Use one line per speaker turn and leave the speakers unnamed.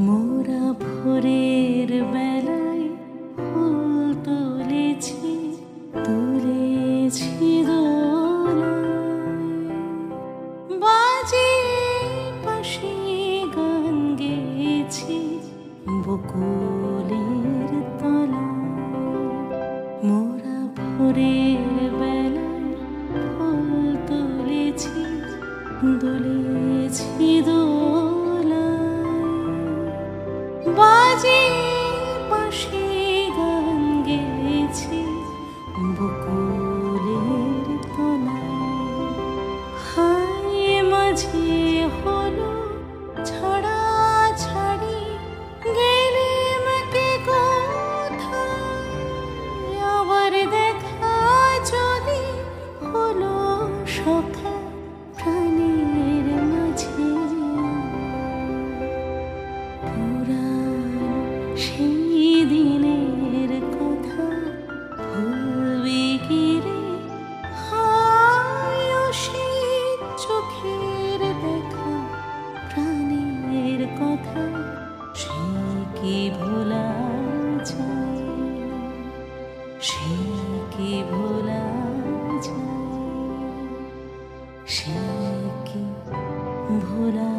মোরা ভোরের বেলায় ফুল তুলেছি দোলায়, বাজিয়ে পাশে গান গেয়েছি বকুলের তলায়। মোরা ভোরের বেলায় ফুল তুলেছি দোলায়, বাজিয়ে পাশে গান গেয়েছি বকুলের তলায়। হায় মাঝে হলো ছাড়া ছাড়ি, গেলেম কে কোথায়, আবার দেখা যদি হলো সখা প্রাণের মাঝে। পুরানো সেই দিনের কথা ভুলবি কি রে, হায় সেই চোখের দেখা প্রাণের কথা, সে কি ভোলা যায়, সে কি ভোলা যায়, সে কি ভোলা